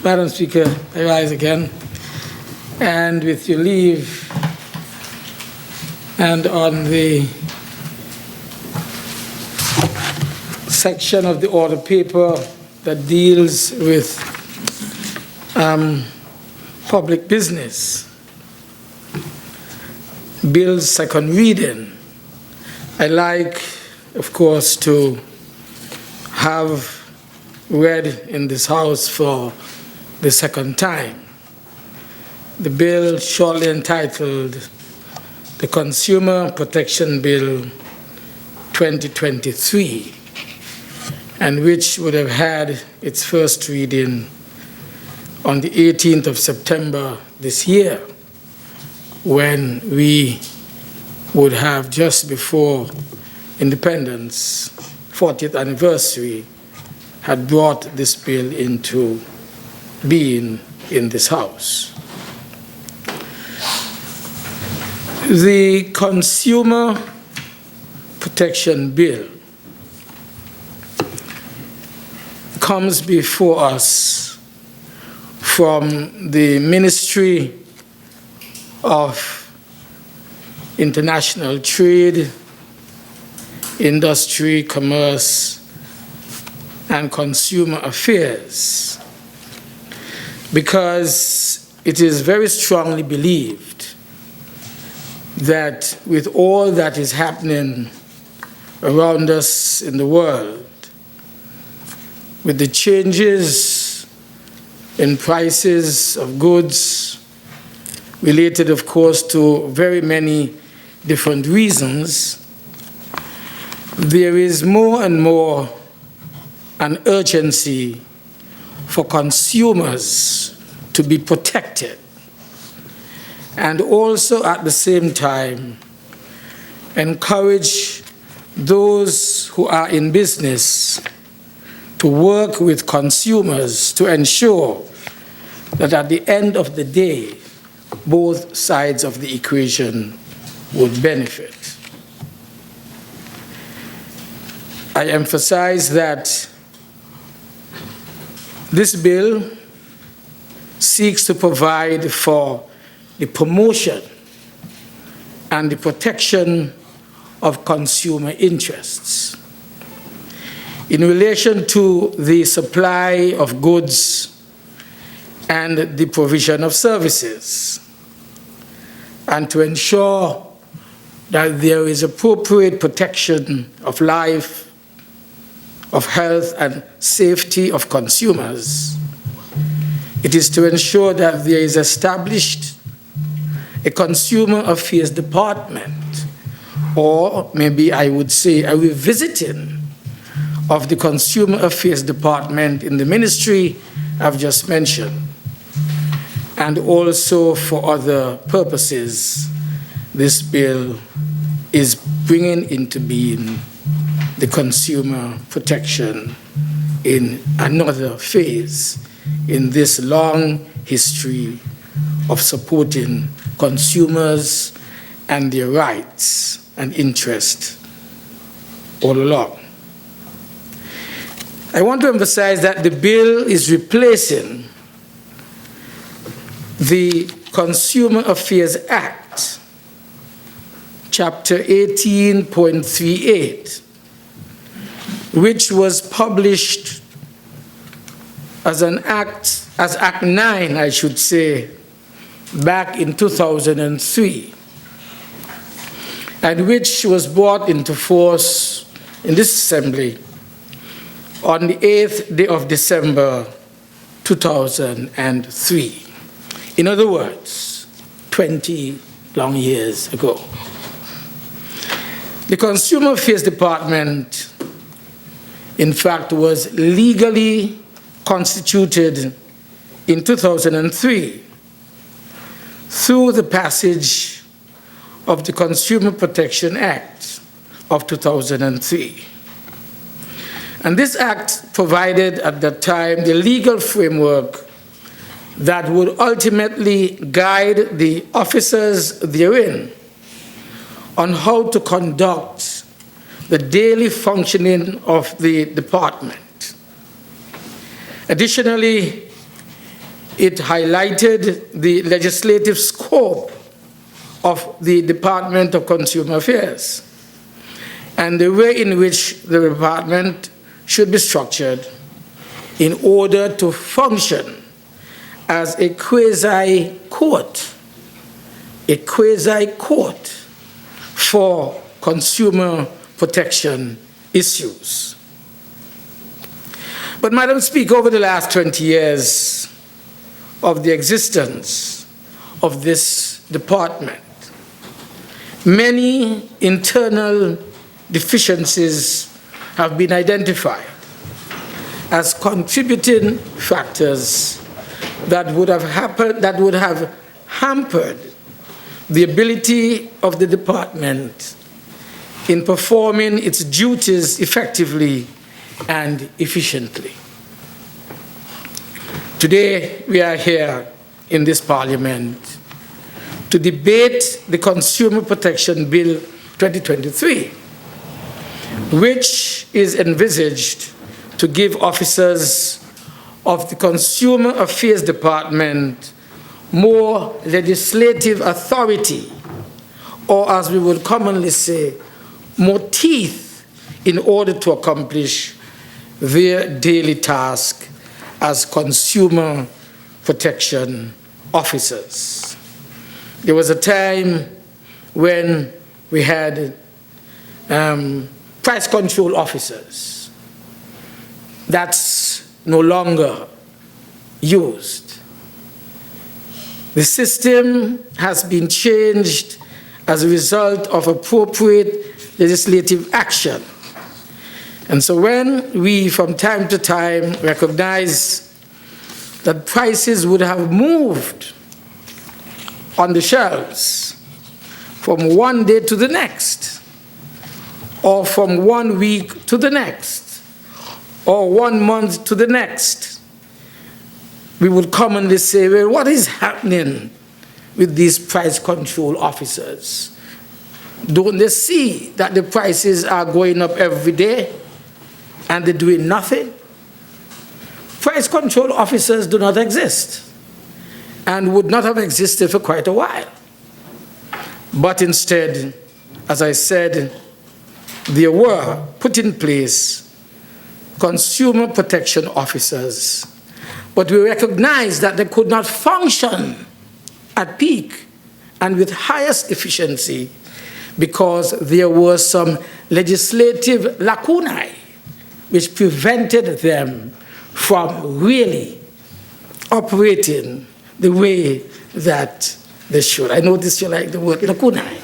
Madam Speaker, I rise again. And with your leave, and on the section of the order paper that deals with public business, Bill's second reading, I like, of course, to have read in this House for the second time the bill shortly entitled the Consumer Protection Bill 2023, and which would have had its first reading on the 18th of September this year, when we would have, just before independence, 40th anniversary, had brought this bill into being in this House. The Consumer Protection Bill comes before us from the Ministry of International Trade, Industry, Commerce, and Consumer Affairs, because it is very strongly believed that with all that is happening around us in the world, with the changes in prices of goods related, of course, to very many different reasons, there is more and more an urgency for consumers to be protected, and also at the same time encourage those who are in business to work with consumers to ensure that at the end of the day, both sides of the equation would benefit. I emphasize that this bill seeks to provide for the promotion and the protection of consumer interests in relation to the supply of goods and the provision of services, and to ensure that there is appropriate protection of life, of health and safety of consumers. It is to ensure that there is established a Consumer Affairs Department, or maybe I would say a revisiting of the Consumer Affairs Department in the ministry I've just mentioned, and also for other purposes. This bill is bringing into being the consumer protection in another phase in this long history of supporting consumers and their rights and interests all along. I want to emphasize that the bill is replacing the Consumer Affairs Act, Chapter 18.38, which was published as an act, as Act 9, I should say, back in 2003, and which was brought into force in this Assembly on the 8th day of December 2003. In other words, 20 long years ago. The Consumer Affairs Department, in fact, was legally constituted in 2003 through the passage of the Consumer Protection Act of 2003. And this act provided at that time the legal framework that would ultimately guide the officers therein on how to conduct the daily functioning of the department. Additionally, It highlighted the legislative scope of the Department of Consumer Affairs and the way in which the department should be structured in order to function as a quasi-court for consumer protection issues. But, Madam Speaker, over the last 20 years of the existence of this department, many internal deficiencies have been identified as contributing factors that would have hampered the ability of the department in performing its duties effectively and efficiently. Today, we are here in this Parliament to debate the Consumer Protection Bill 2023, which is envisaged to give officers of the Consumer Affairs Department more legislative authority, or as we would commonly say, more teeth in order to accomplish their daily task as consumer protection officers. There was a time when we had price control officers. That's no longer used. The system has been changed as a result of appropriate legislative action. And so when we, from time to time, recognize that prices would have moved on the shelves from one day to the next, or from 1 week to the next, or 1 month to the next, we would commonly say, well, what is happening with these price control officers? Don't they see that the prices are going up every day and they're doing nothing? Price control officers do not exist and would not have existed for quite a while. But instead, as I said, there were put in place consumer protection officers, but we recognized that they could not function at peak and with highest efficiency because there were some legislative lacunae which prevented them from really operating the way that they should. I noticed you like the word lacunae.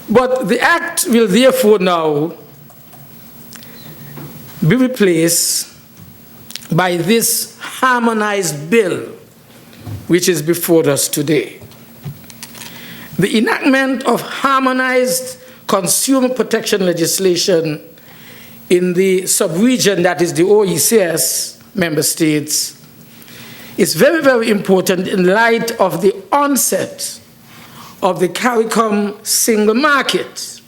But the Act will therefore now be replaced by this harmonized bill which is before us today. The enactment of harmonized consumer protection legislation in the sub-region, that is the OECS member states, is very, very important in light of the onset of the CARICOM single market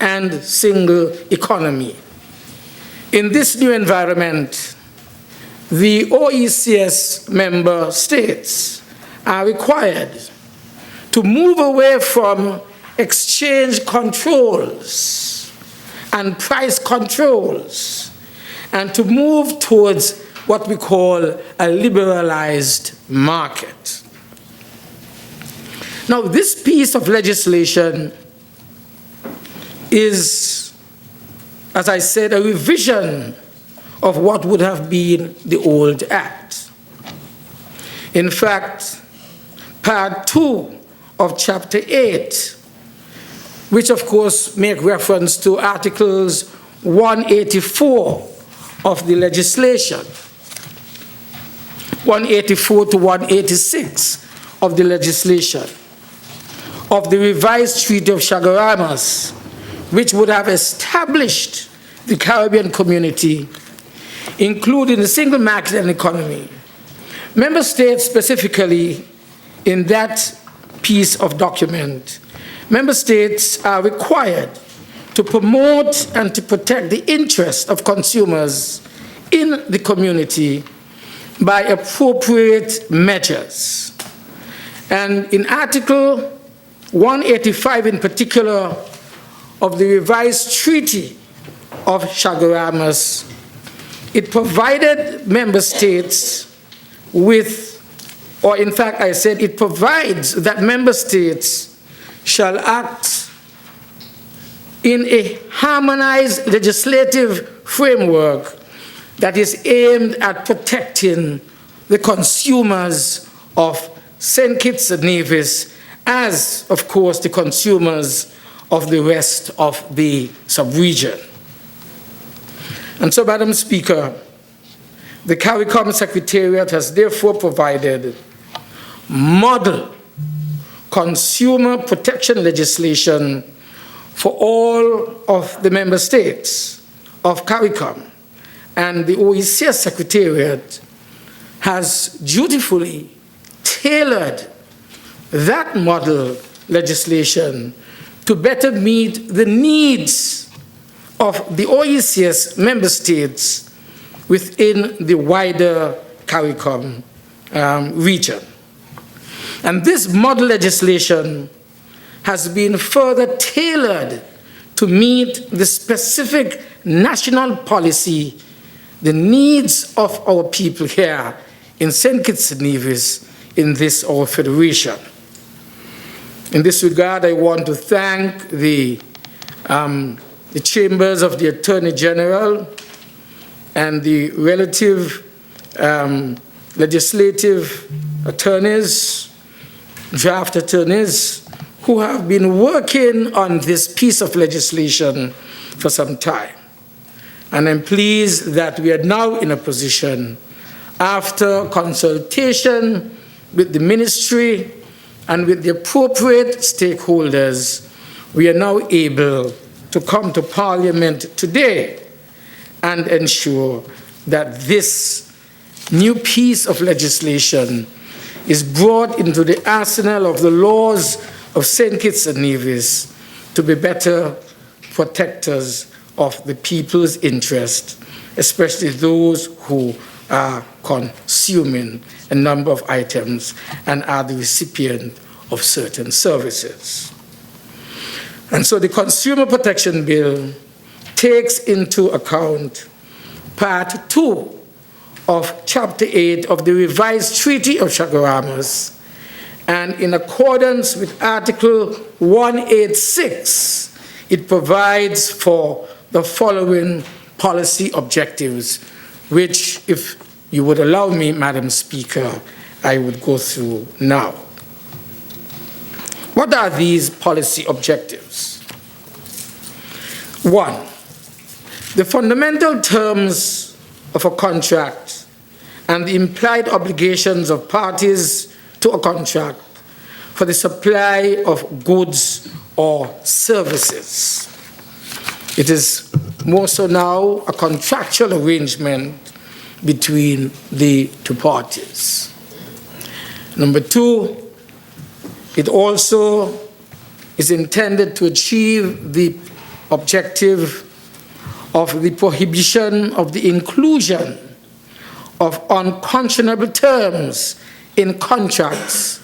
and single economy. In this new environment, the OECS member states are required to move away from exchange controls and price controls and to move towards what we call a liberalized market. Now, this piece of legislation is, as I said, a revision of what would have been the old Act. In fact, Part 2 of Chapter 8, which of course make reference to Articles 184 of the legislation, 184 to 186 of the legislation, of the revised Treaty of Chaguaramas, which would have established the Caribbean community, including the single market and economy. Member states specifically in that piece of document, member states are required to promote and to protect the interests of consumers in the community by appropriate measures. And in Article 185 in particular of the revised Treaty of Chaguaramas, it provided member states with, or in fact I said it provides that member states shall act in a harmonized legislative framework that is aimed at protecting the consumers of St. Kitts and Nevis as, of course, the consumers of the rest of the sub-region. And so, Madam Speaker, the CARICOM Secretariat has therefore provided model consumer protection legislation for all of the member states of CARICOM, and the OECS Secretariat has dutifully tailored that model legislation to better meet the needs of the OECS member states within the wider CARICOM region. And this model legislation has been further tailored to meet the specific national policy, the needs of our people here in St. Kitts and Nevis in this our federation. In this regard, I want to thank the chambers of the Attorney General and the relative legislative attorneys, draft attorneys, who have been working on this piece of legislation for some time. And I'm pleased that we are now in a position, after consultation with the ministry and with the appropriate stakeholders, we are now able to come to Parliament today and ensure that this new piece of legislation is brought into the arsenal of the laws of St. Kitts and Nevis to be better protectors of the people's interest, especially those who are consuming a number of items and are the recipient of certain services. And so the Consumer Protection Bill takes into account Part 2 of Chapter 8 of the revised Treaty of Chaguaramas, and in accordance with Article 186, it provides for the following policy objectives, which, if you would allow me, Madam Speaker, I would go through now. What are these policy objectives? 1, the fundamental terms of a contract and the implied obligations of parties to a contract for the supply of goods or services. It is more so now a contractual arrangement between the two parties. Number 2, it also is intended to achieve the objective of the prohibition of the inclusion of unconscionable terms in contracts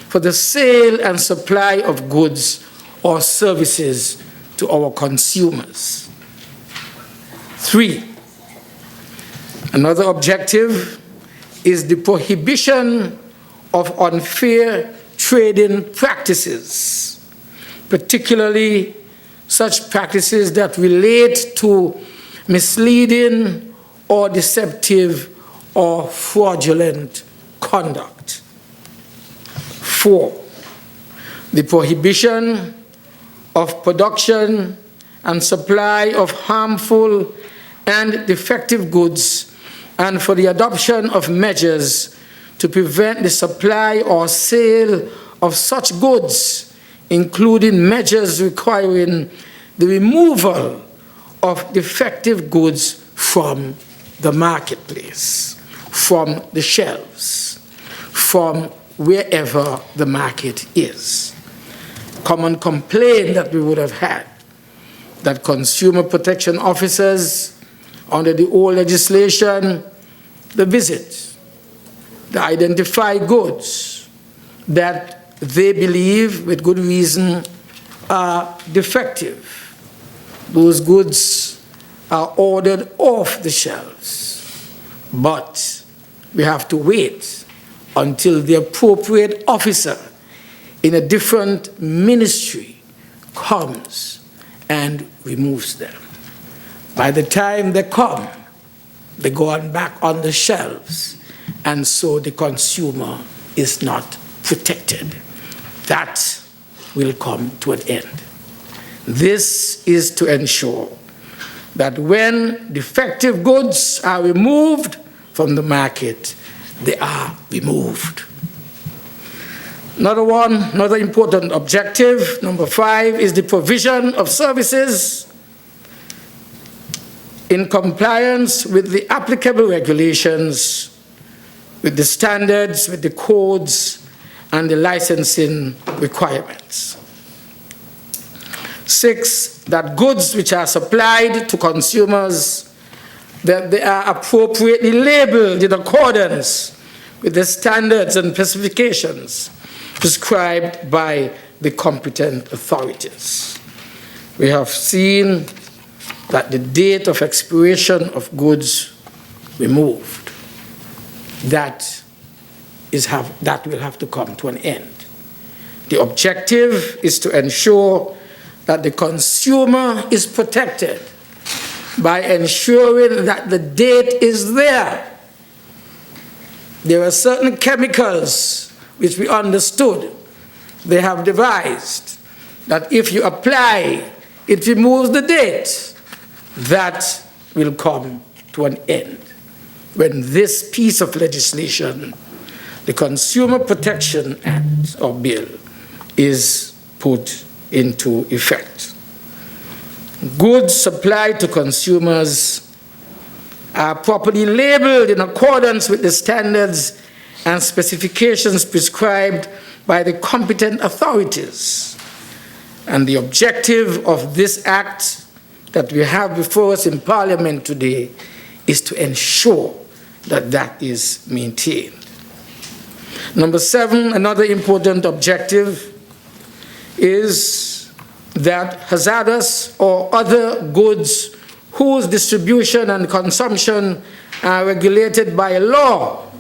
for the sale and supply of goods or services to our consumers. 3, another objective is the prohibition of unfair trading practices, particularly such practices that relate to misleading or deceptive or fraudulent conduct. 4, the prohibition of production and supply of harmful and defective goods, and for the adoption of measures to prevent the supply or sale of such goods, including measures requiring the removal of defective goods from the marketplace, from the shelves, from wherever the market is. Common complaint that we would have had that consumer protection officers under the old legislation, they visit, they identify goods that they believe, with good reason, are defective. Those goods are ordered off the shelves, but we have to wait until the appropriate officer in a different ministry comes and removes them. By the time they come, they go on back on the shelves, and so the consumer is not protected. That will come to an end. This is to ensure that when defective goods are removed from the market, they are removed. Another important objective, number 5, is the provision of services in compliance with the applicable regulations, with the standards, with the codes, and the licensing requirements. 6, that goods which are supplied to consumers, that they are appropriately labeled in accordance with the standards and specifications prescribed by the competent authorities. We have seen that the date of expiration of goods removed, that will have to come to an end. The objective is to ensure that the consumer is protected by ensuring that the date is there. There are certain chemicals which we understood they have devised that if you apply, it removes the date. That will come to an end when this piece of legislation, the Consumer Protection Act or bill, is put into effect. Goods supplied to consumers are properly labeled in accordance with the standards and specifications prescribed by the competent authorities. And the objective of this act that we have before us in Parliament today is to ensure that that is maintained. Number 7, another important objective is that hazardous or other goods whose distribution and consumption are regulated by law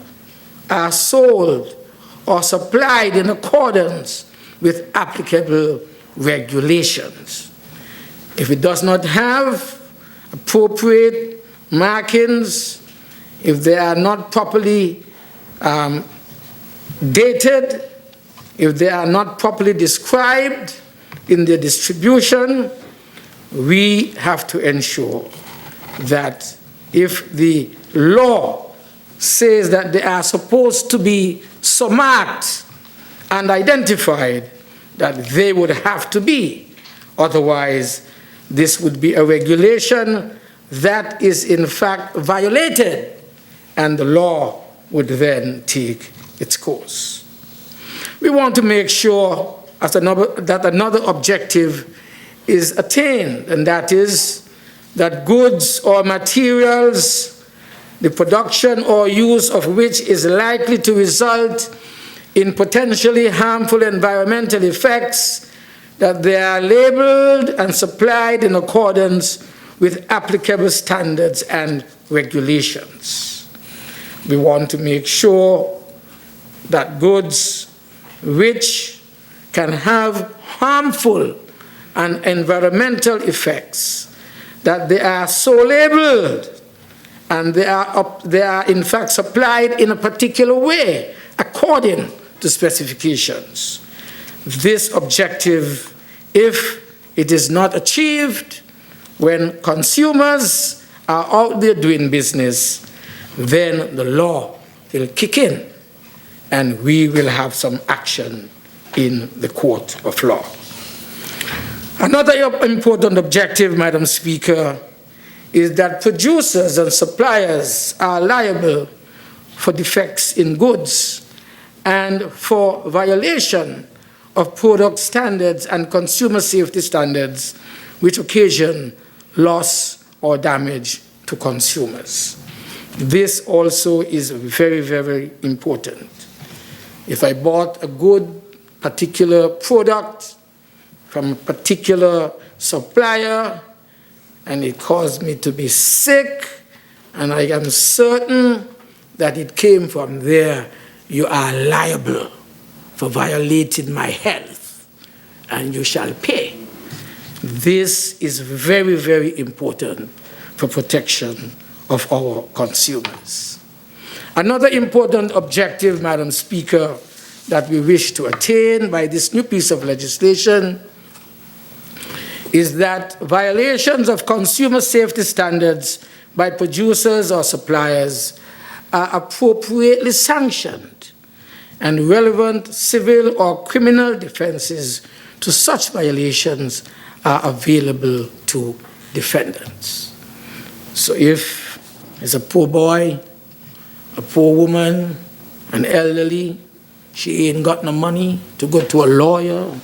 are sold or supplied in accordance with applicable regulations. If it does not have appropriate markings, if they are not properly dated, if they are not properly described in their distribution, we have to ensure that if the law says that they are supposed to be so marked and identified, that they would have to be. Otherwise, this would be a regulation that is in fact violated, and the law would then take its course. We want to make sure that another objective is attained, and that is that goods or materials, the production or use of which is likely to result in potentially harmful environmental effects, that they are labeled and supplied in accordance with applicable standards and regulations. We want to make sure that goods which can have harmful and environmental effects, that they are so labeled and they are in fact supplied in a particular way according to specifications. This objective, if it is not achieved when consumers are out there doing business, then the law will kick in and we will have some action in the court of law. Another important objective, Madam Speaker, is that producers and suppliers are liable for defects in goods and for violation of product standards and consumer safety standards which occasion loss or damage to consumers. This also is very, very important. If I bought a good particular product from a particular supplier and it caused me to be sick, and I am certain that it came from there, you are liable for violating my health, and you shall pay. This is very, very important for protection of our consumers. Another important objective, Madam Speaker, that we wish to attain by this new piece of legislation is that violations of consumer safety standards by producers or suppliers are appropriately sanctioned, and relevant civil or criminal defenses to such violations are available to defendants. So if it's a poor boy, a poor woman, an elderly, she ain't got no money to go to a lawyer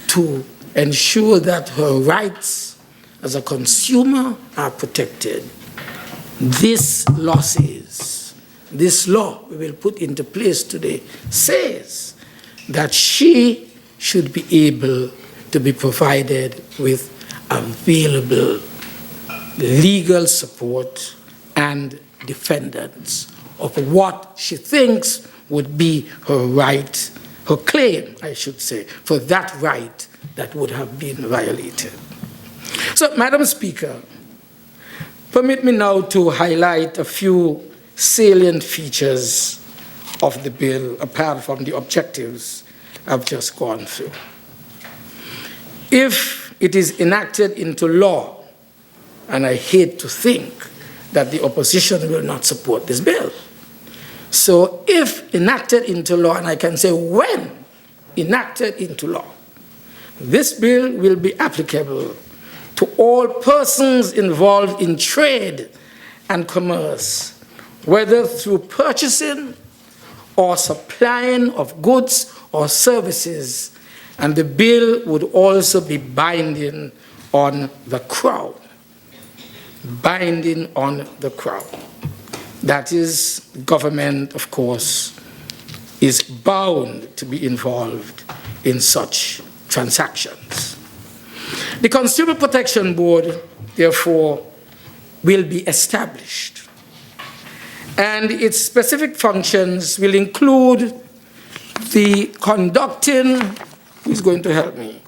to ensure that her rights as a consumer are protected. This law we will put into place today says that she should be able to be provided with available legal support and defendants of what she thinks would be her right, her claim, I should say, for that right that would have been violated. So, Madam Speaker, permit me now to highlight a few salient features of the bill, apart from the objectives I've just gone through. If it is enacted into law, and I hate to think that the opposition will not support this bill. So if enacted into law, and I can say when enacted into law, this bill will be applicable to all persons involved in trade and commerce, whether through purchasing or supplying of goods or services, and the bill would also be binding on the Crown. Binding on the Crown. That is, government, of course, is bound to be involved in such transactions. The Consumer Protection Board, therefore, will be established, and its specific functions will include the conducting, who's going to help me?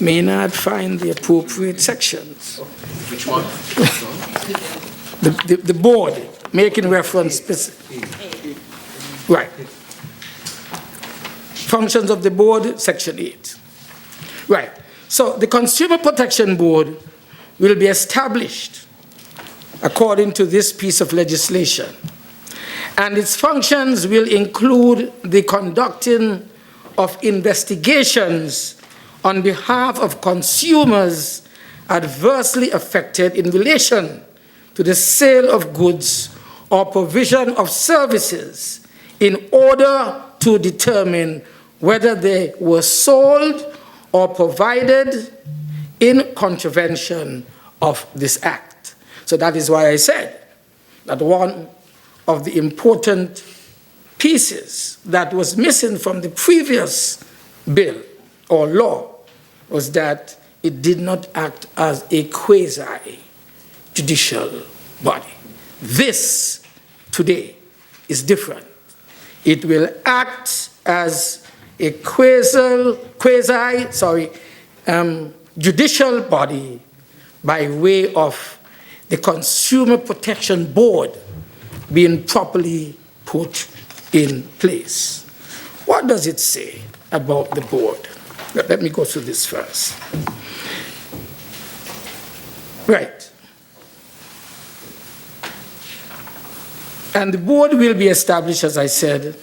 May not find the appropriate sections. Which one? The board, making reference, right. Functions of the board, section 8. Right. So the Consumer Protection Board will be established according to this piece of legislation, and its functions will include the conducting of investigations on behalf of consumers adversely affected in relation to the sale of goods or provision of services in order to determine whether they were sold or provided in contravention of this act. So that is why I said that one of the important pieces that was missing from the previous bill or law was that it did not act as a quasi-judicial body. This, today, is different. It will act as a judicial body by way of the Consumer Protection Board being properly put in place. What does it say about the board? Let me go through this first. Right. And the board will be established, as I said,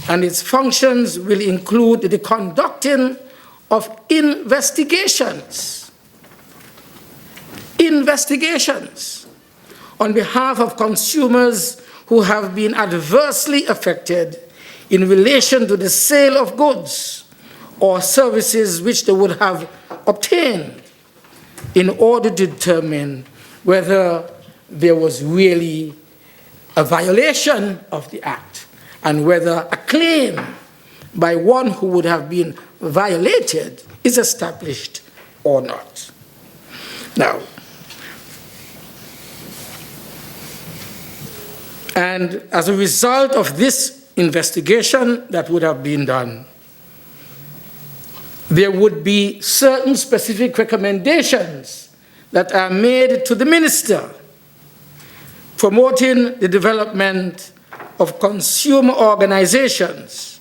and its functions will include the conducting of investigations on behalf of consumers who have been adversely affected in relation to the sale of goods or services which they would have obtained in order to determine whether there was really a violation of the Act and whether a claim by one who would have been violated is established or not. Now, and as a result of this investigation that would have been done, there would be certain specific recommendations that are made to the minister promoting the development of consumer organizations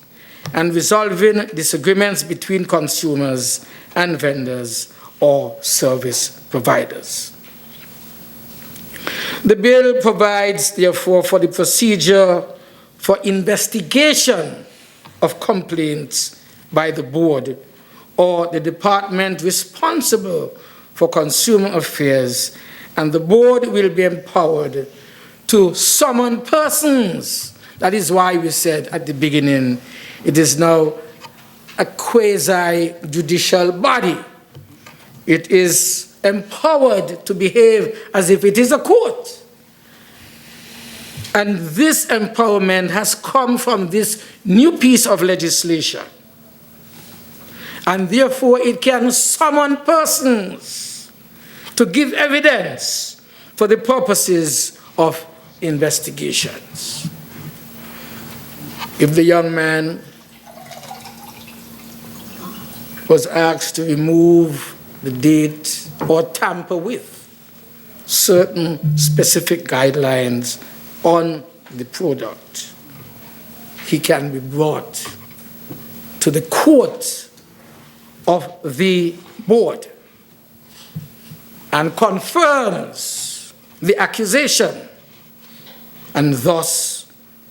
and resolving disagreements between consumers and vendors or service providers. The bill provides, therefore, for the procedure for investigation of complaints by the board or the department responsible for consumer affairs, and the board will be empowered to summon persons. That is why we said at the beginning, it is now a quasi-judicial body. It is empowered to behave as if it is a court. And this empowerment has come from this new piece of legislation. And therefore, it can summon persons to give evidence for the purposes of investigations. If the young man was asked to remove the date or tamper with certain specific guidelines on the product, he can be brought to the court of the board and confirms the accusation, and thus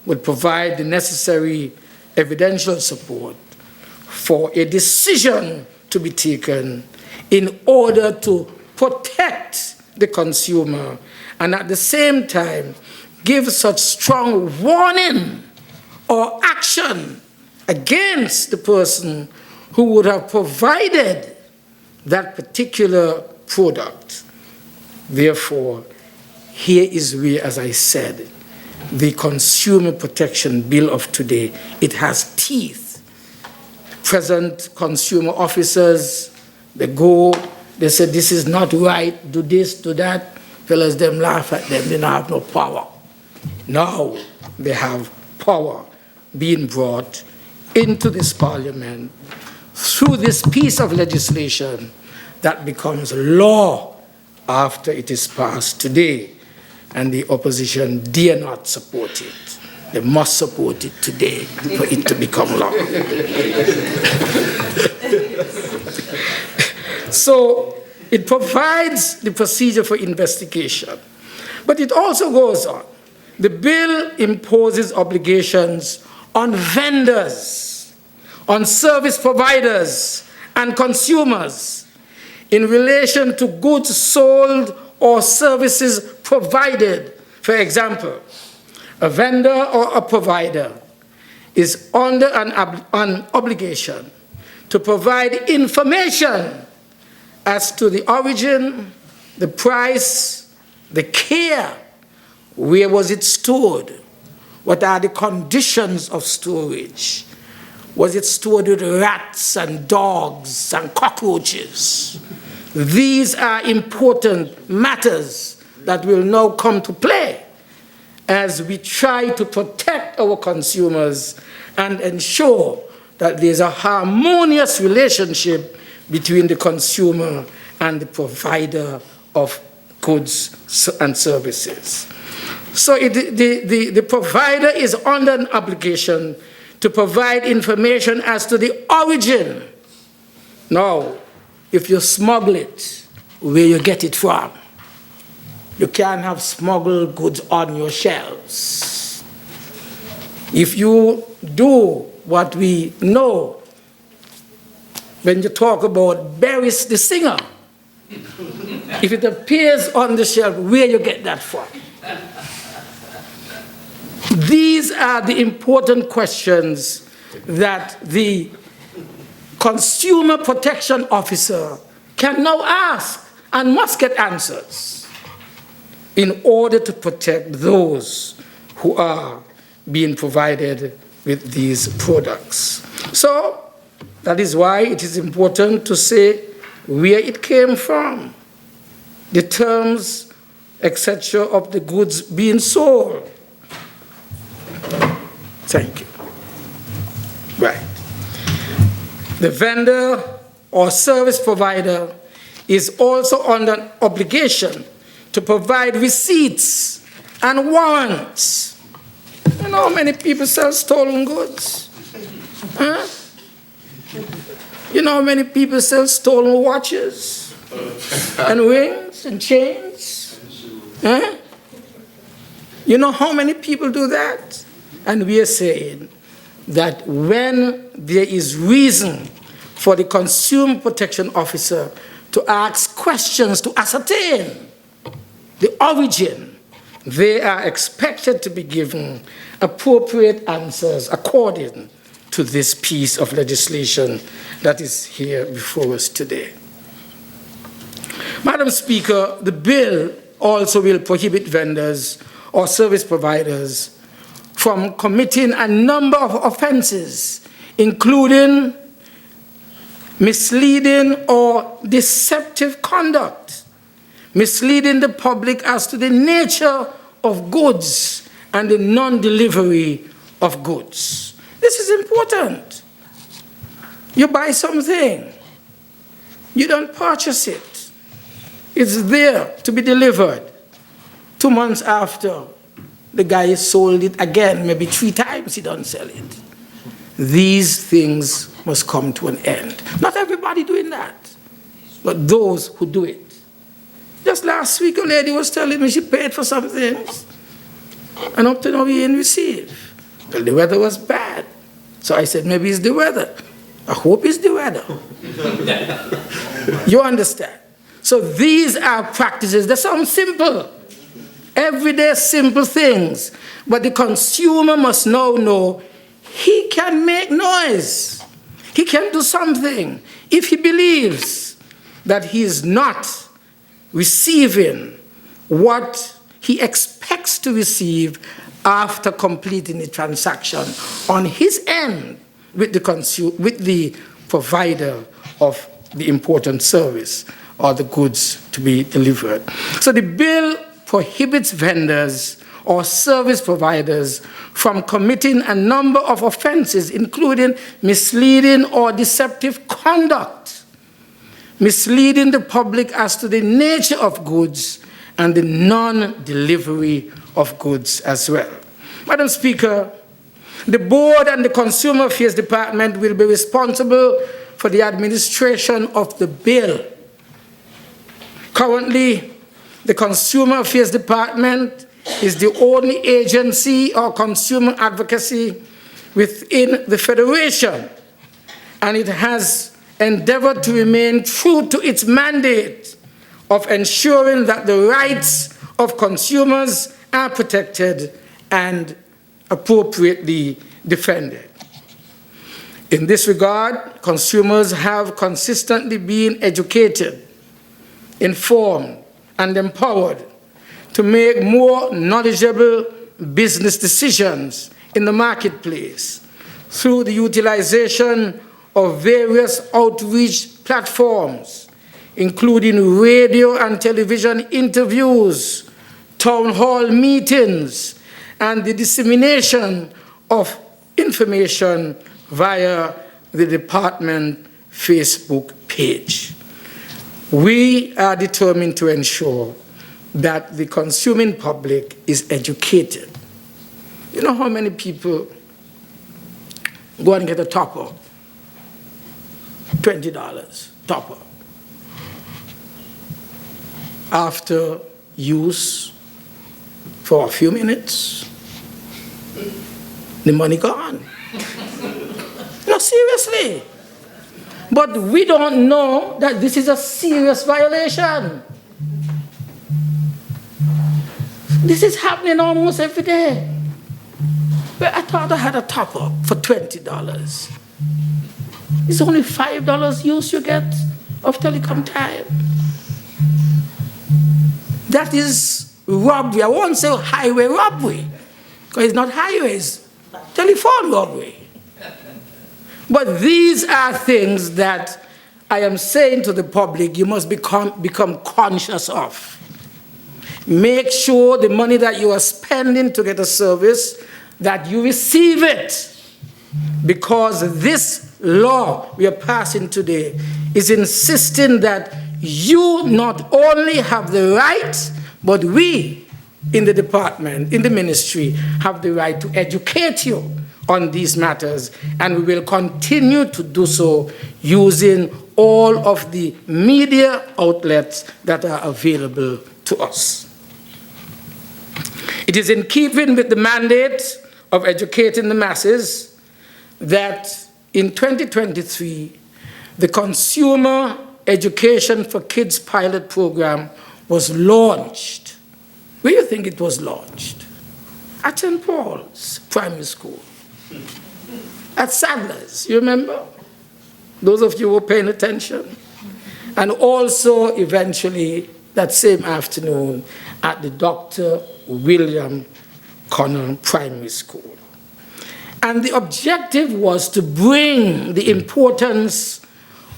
would provide the necessary evidential support for a decision to be taken in order to protect the consumer and at the same time give such strong warning or action against the person who would have provided that particular product. Therefore, here is where, as I said, the Consumer Protection Bill of today, it has teeth. Present consumer officers, they go, they say, this is not right, do this, do that. Fellas, them laugh at them, they don't have no power. Now they have power being brought into this parliament through this piece of legislation that becomes law after it is passed today. And the opposition dare not support it. They must support it today for it to become law. So it provides the procedure for investigation. But it also goes on. The bill imposes obligations on vendors, on service providers, and consumers in relation to goods sold or services provided. For example, a vendor or a provider is under an obligation to provide information as to the origin, the price, the care, where was it stored, what are the conditions of storage, was it stored with rats and dogs and cockroaches. These are important matters that will now come to play as we try to protect our consumers and ensure that there's a harmonious relationship between the consumer and the provider of goods and services. So the provider is under an obligation to provide information as to the origin. Now, if you smuggle it, where you get it from. You can't have smuggled goods on your shelves. If you do what we know, when you talk about Barris the singer, if it appears on the shelf, where you get that from? These are the important questions that the Consumer Protection Officer can now ask and must get answers in order to protect those who are being provided with these products. So that is why it is important to say where it came from, the terms, etc., of the goods being sold. Thank you. Right. The vendor or service provider is also under an obligation to provide receipts and warrants. You know how many people sell stolen goods? Huh? You know how many people sell stolen watches and rings and chains? Huh? You know how many people do that? And we are saying that when there is reason for the Consumer Protection Officer to ask questions to ascertain the origin, they are expected to be given appropriate answers according to this piece of legislation that is here before us today. Madam Speaker, the bill also will prohibit vendors or service providers from committing a number of offenses, including misleading or deceptive conduct, misleading the public as to the nature of goods and the non-delivery of goods. This is important. You buy something, you don't purchase it. It's there to be delivered. 2 months after, the guy sold it again, maybe 3 times he don't sell it. These things must come to an end. Not everybody doing that, but those who do it. Just last week, a lady was telling me she paid for some things, and up to now we didn't receive. Well, the weather was bad, so I said, maybe it's the weather. I hope it's the weather. You understand? So these are practices that sound simple, everyday simple things, but the consumer must now know he can make noise. He can do something if he believes that he is not receiving what he expects to receive after completing the transaction on his end with the provider of the important service or the goods to be delivered. So the bill prohibits vendors or service providers from committing a number of offenses, including misleading or deceptive conduct, misleading the public as to the nature of goods and the non-delivery of goods as well. Madam Speaker, the board and the Consumer Affairs Department will be responsible for the administration of the bill. Currently, the Consumer Affairs Department is the only agency or consumer advocacy within the Federation, and it has endeavored to remain true to its mandate of ensuring that the rights of consumers are protected and appropriately defended. In this regard, consumers have consistently been educated, informed, and empowered to make more knowledgeable business decisions in the marketplace through the utilization of various outreach platforms, including radio and television interviews, town hall meetings, and the dissemination of information via the department Facebook page. We are determined to ensure that the consuming public is educated. You know how many people go and get a top-up? $20 top-up. After use for a few minutes, the money gone. No, seriously. But we don't know that this is a serious violation. This is happening almost every day. Well, I thought I had a top-up for $20. It's only $5 use you get of telecom time. That is robbery. I won't say highway robbery, because it's not highways, telephone robbery. But these are things that I am saying to the public you must become conscious of. Make sure the money that you are spending to get a service, that you receive it. Because this law we are passing today is insisting that you not only have the right, but we in the department, in the ministry, have the right to educate you on these matters, and we will continue to do so using all of the media outlets that are available to us. It is in keeping with the mandate of educating the masses that in 2023, the Consumer Education for Kids pilot program was launched. Where do you think it was launched? At St. Paul's Primary School. At Sadler's, you remember? Those of you who were paying attention. And also, eventually, that same afternoon, at the Dr. William Connell Primary School. And the objective was to bring the importance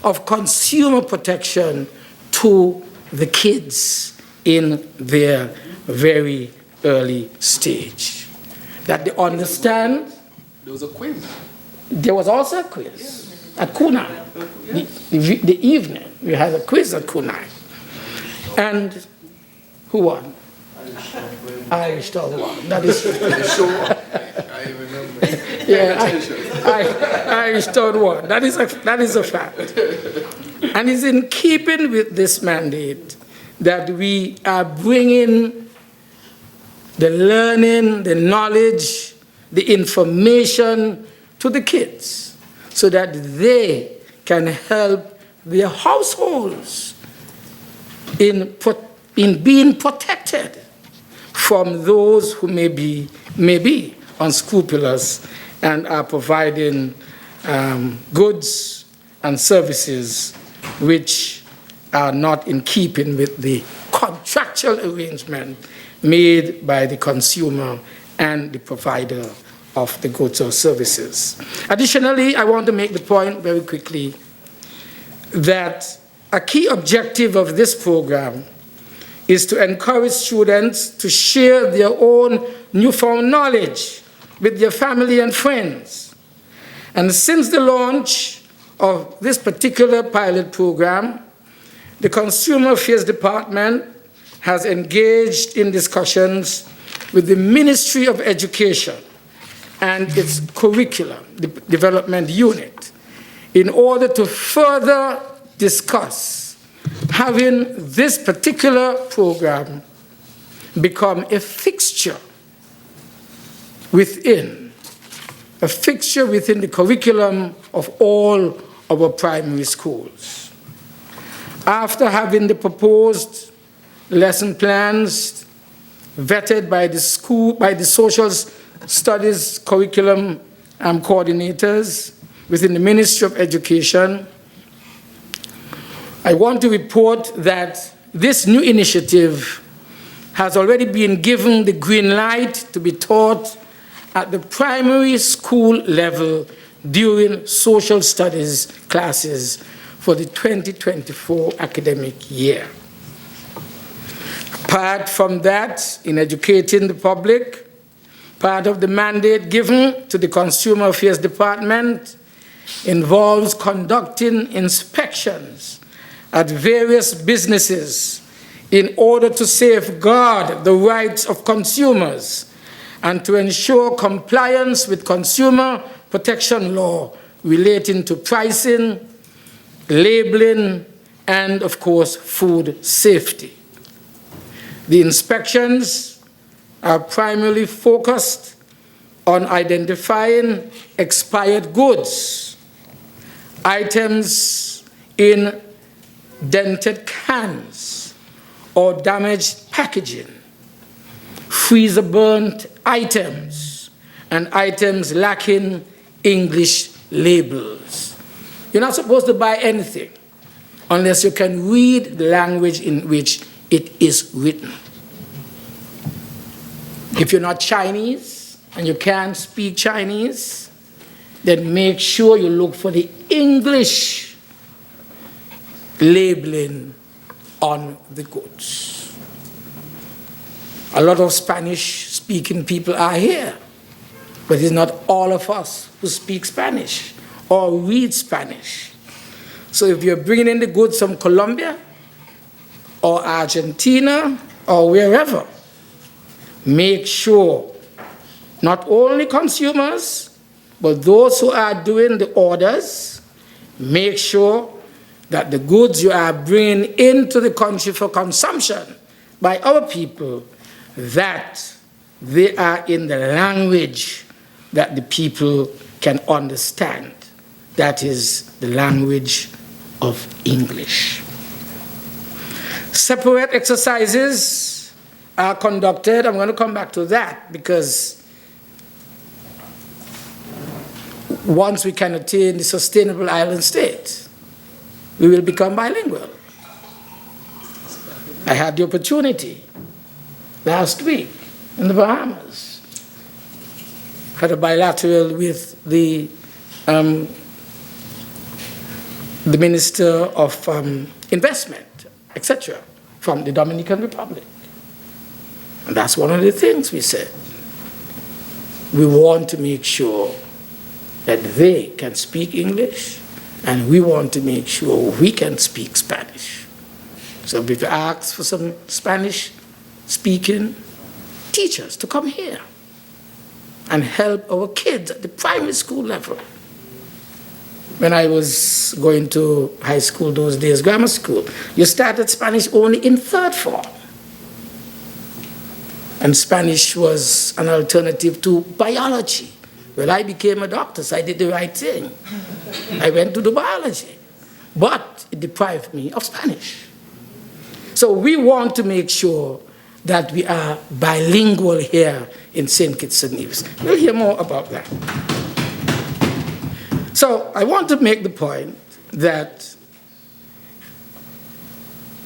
of consumer protection to the kids in their very early stage. That they understand. There was a quiz. There was also a quiz at Kunai. The evening, we had a quiz at Kunai. And who won? Irish Town won. That is I remember. yeah, Irish Town won. That is a fact. And it's in keeping with this mandate that we are bringing the learning, the knowledge, the information to the kids so that they can help their households in being protected from those who may be unscrupulous and are providing goods and services which are not in keeping with the contractual arrangement made by the consumer and the provider of the goods or services. Additionally, I want to make the point very quickly that a key objective of this program is to encourage students to share their own newfound knowledge with their family and friends. And since the launch of this particular pilot program, the Consumer Affairs Department has engaged in discussions with the Ministry of Education and its curriculum, the development unit, in order to further discuss having this particular program become a fixture within the curriculum of all our primary schools. After having the proposed lesson plans vetted by the social studies curriculum coordinators within the Ministry of Education, I want to report that this new initiative has already been given the green light to be taught at the primary school level during social studies classes for the 2024 academic year. Apart from that, in educating the public, part of the mandate given to the Consumer Affairs Department involves conducting inspections at various businesses in order to safeguard the rights of consumers and to ensure compliance with consumer protection law relating to pricing, labeling, and, of course, food safety. The inspections are primarily focused on identifying expired goods, items in dented cans or damaged packaging, freezer-burnt items, and items lacking English labels. You're not supposed to buy anything unless you can read the language in which it is written. If you're not Chinese and you can't speak Chinese, then make sure you look for the English labeling on the goods. A lot of Spanish-speaking people are here, but it's not all of us who speak Spanish or read Spanish. So if you're bringing in the goods from Colombia or Argentina or wherever, make sure not only consumers, but those who are doing the orders, make sure that the goods you are bringing into the country for consumption by our people, that they are in the language that the people can understand. That is the language of English. Separate exercises are conducted. I'm going to come back to that because once we can attain the sustainable island state, we will become bilingual. I had the opportunity last week in the Bahamas. Had a bilateral with the Minister of Investment, etc., from the Dominican Republic. And that's one of the things we said. We want to make sure that they can speak English, and we want to make sure we can speak Spanish. So we've asked for some Spanish-speaking teachers to come here and help our kids at the primary school level. When I was going to high school those days, grammar school, you started Spanish only in third form. And Spanish was an alternative to biology. Well, I became a doctor, so I did the right thing. I went to do biology. But it deprived me of Spanish. So we want to make sure that we are bilingual here in St. Kitts and Nevis. We'll hear more about that. So I want to make the point that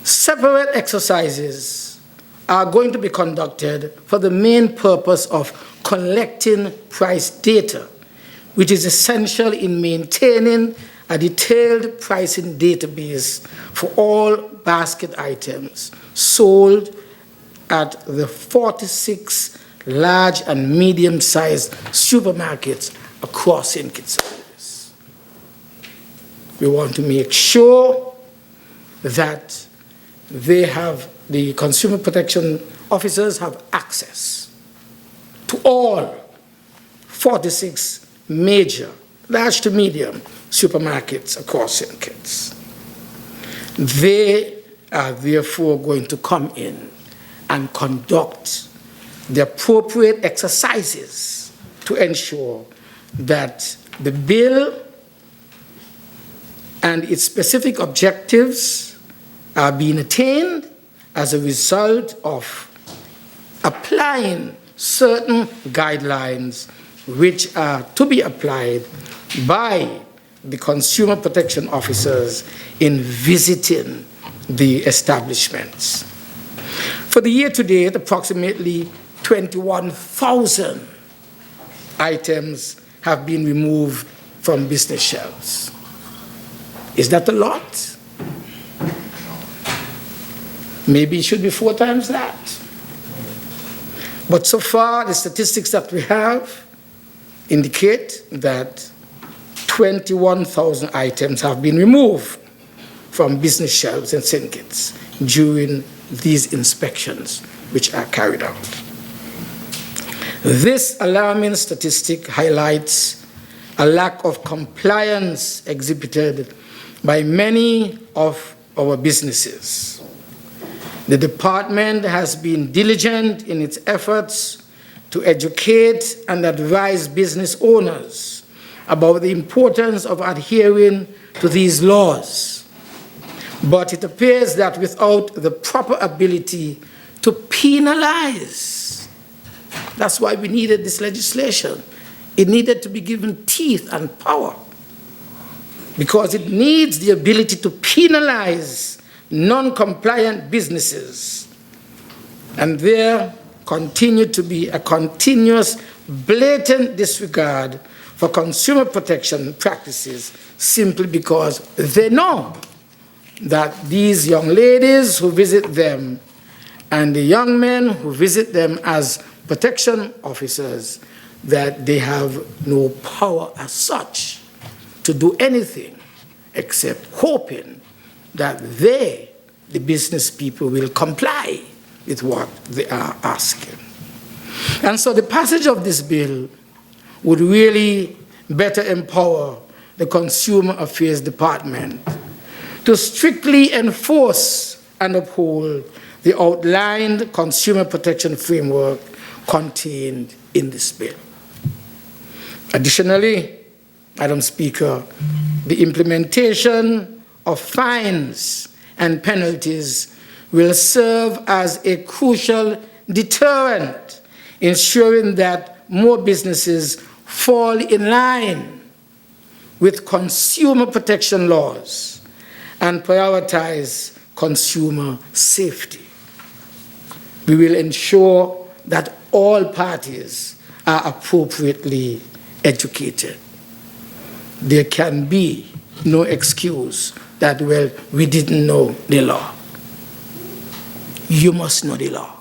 separate exercises are going to be conducted for the main purpose of collecting price data, which is essential in maintaining a detailed pricing database for all basket items sold at the 46 large and medium-sized supermarkets across St. Kitts and Nevis. We want to make sure that the consumer protection officers have access to all 46 major, large to medium supermarkets across St. Kitts. They are therefore going to come in and conduct the appropriate exercises to ensure that the bill and its specific objectives are being attained as a result of applying certain guidelines which are to be applied by the consumer protection officers in visiting the establishments. For the year to date, approximately 21,000 items have been removed from business shelves. Is that a lot? Maybe it should be 4 times that. But so far, the statistics that we have indicate that 21,000 items have been removed from business shelves in St. Kitts during these inspections which are carried out. This alarming statistic highlights a lack of compliance exhibited by many of our businesses. The department has been diligent in its efforts to educate and advise business owners about the importance of adhering to these laws. But it appears that without the proper ability to penalize, that's why we needed this legislation, It needed to be given teeth and power because it needs the ability to penalize non-compliant businesses. And there continued to be a continuous, blatant disregard for consumer protection practices simply because they know that these young ladies who visit them and the young men who visit them as protection officers, that they have no power as such to do anything except hoping that they, the business people, will comply with what they are asking. And so the passage of this bill would really better empower the Consumer Affairs Department to strictly enforce and uphold the outlined consumer protection framework contained in this bill. Additionally, Madam Speaker, the implementation of fines and penalties will serve as a crucial deterrent, ensuring that more businesses fall in line with consumer protection laws and prioritize consumer safety. We will ensure that all parties are appropriately educated. There can be no excuse that, well, we didn't know the law. You must know the law.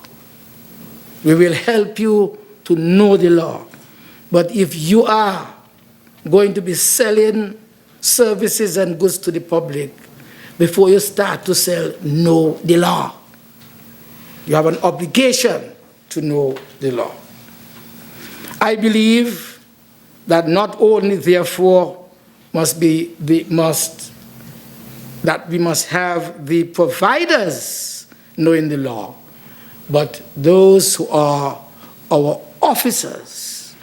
We will help you to know the law. But if you are going to be selling services and goods to the public, before you start to sell, know the law. You have an obligation to know the law. I believe that not only, therefore, that we must have the providers knowing the law, but those who are our officers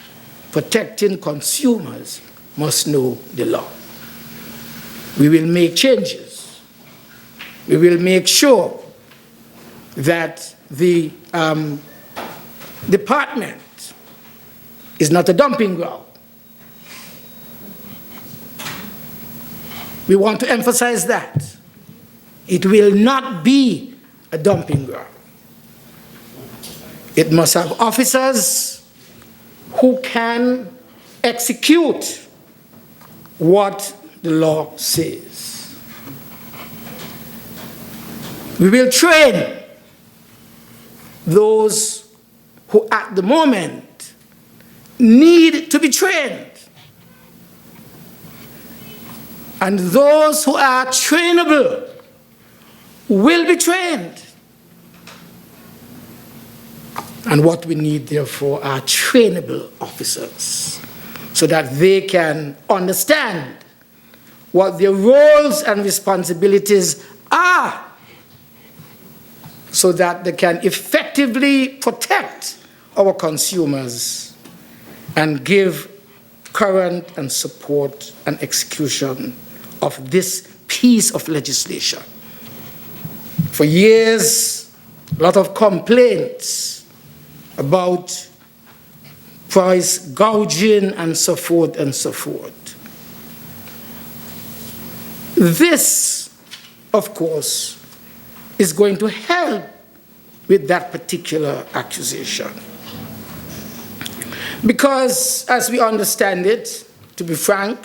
protecting consumers must know the law. We will make changes. We will make sure that the department is not a dumping ground. We want to emphasize that. It will not be a dumping ground. It must have officers who can execute what the law says. We will train those who at the moment need to be trained. And those who are trainable will be trained. And what we need, therefore, are trainable officers so that they can understand what their roles and responsibilities are, so that they can effectively protect our consumers and give current and support and execution of this piece of legislation. For years, a lot of complaints about price gouging and so forth and so forth. This, of course, is going to help with that particular accusation. Because, as we understand it, to be frank,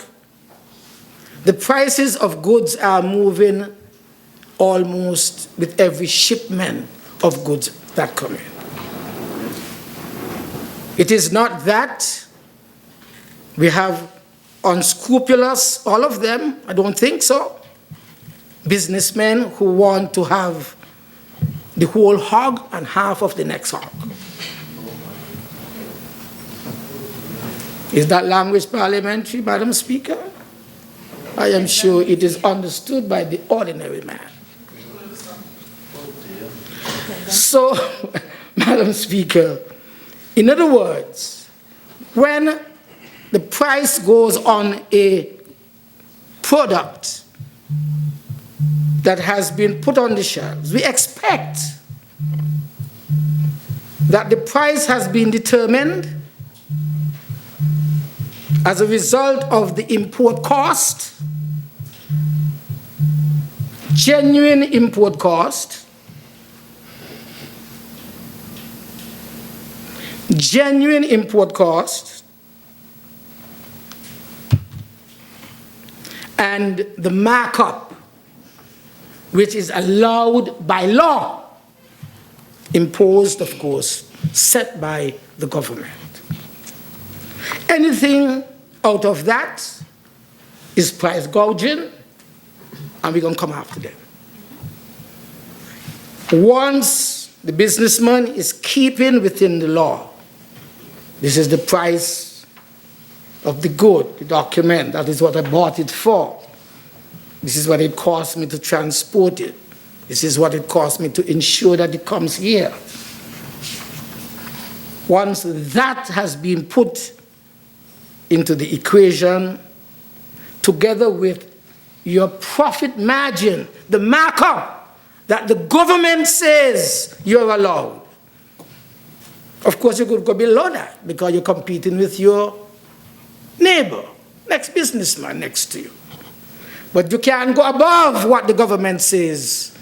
the prices of goods are moving almost with every shipment of goods that come in. It is not that we have unscrupulous, all of them, I don't think so, businessmen who want to have the whole hog and half of the next hog. Is that language parliamentary, Madam Speaker? I am sure it is understood by the ordinary man. So, Madam Speaker, in other words, when the price goes on a product that has been put on the shelves, we expect that the price has been determined as a result of the import cost, genuine import cost, and the markup, which is allowed by law, imposed, of course, set by the government. Anything out of that is price gouging, and we're going to come after them. Once the businessman is keeping within the law, this is the price of the good, the document, that is what I bought it for. This is what it cost me to transport it. This is what it cost me to ensure that it comes here. Once that has been put into the equation, together with your profit margin, the markup that the government says you're allowed. Of course, you could go below that because you're competing with your neighbor, next businessman next to you. But you can't go above what the government says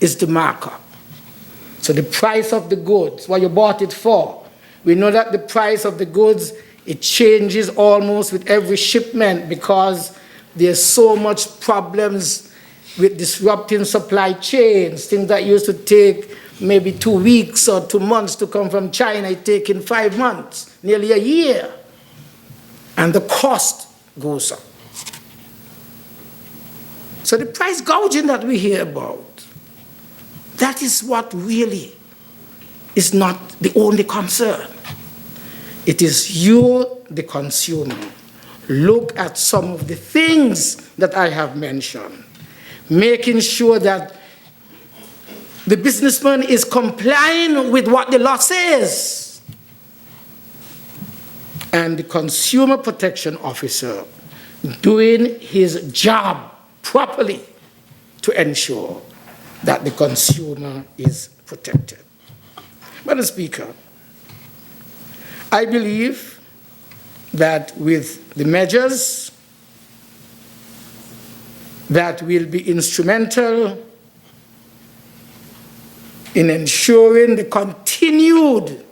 is the markup. So the price of the goods, what you bought it for, we know that the price of the goods, it changes almost with every shipment because there's so much problems with disrupting supply chains. Things that used to take maybe 2 weeks or 2 months to come from China, it's taking 5 months, nearly a year. And the cost goes up. So the price gouging that we hear about, that is what really is not the only concern. It is you, the consumer. Look at some of the things that I have mentioned, making sure that the businessman is complying with what the law says, and the consumer protection officer doing his job properly to ensure that the consumer is protected. Madam Speaker, I believe that with the measures that will be instrumental in ensuring the continued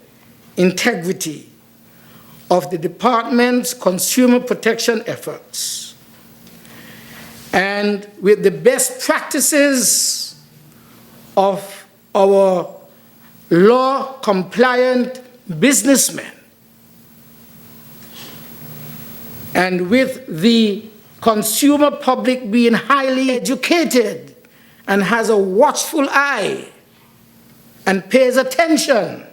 integrity of the department's consumer protection efforts, and with the best practices of our law-compliant businessmen, and with the consumer public being highly educated and has a watchful eye and pays attention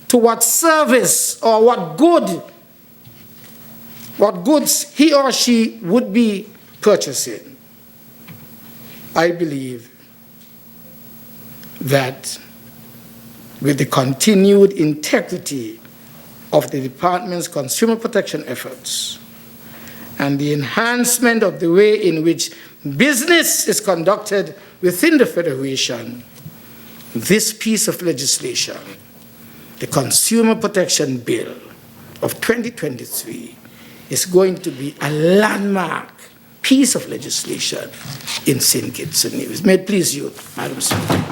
to what service or what goods he or she would be purchasing, I believe that with the continued integrity of the department's consumer protection efforts and the enhancement of the way in which business is conducted within the Federation, this piece of legislation, the Consumer Protection Bill of 2023, is going to be a landmark piece of legislation in St. Kitts and Nevis. May it please you, Madam Speaker.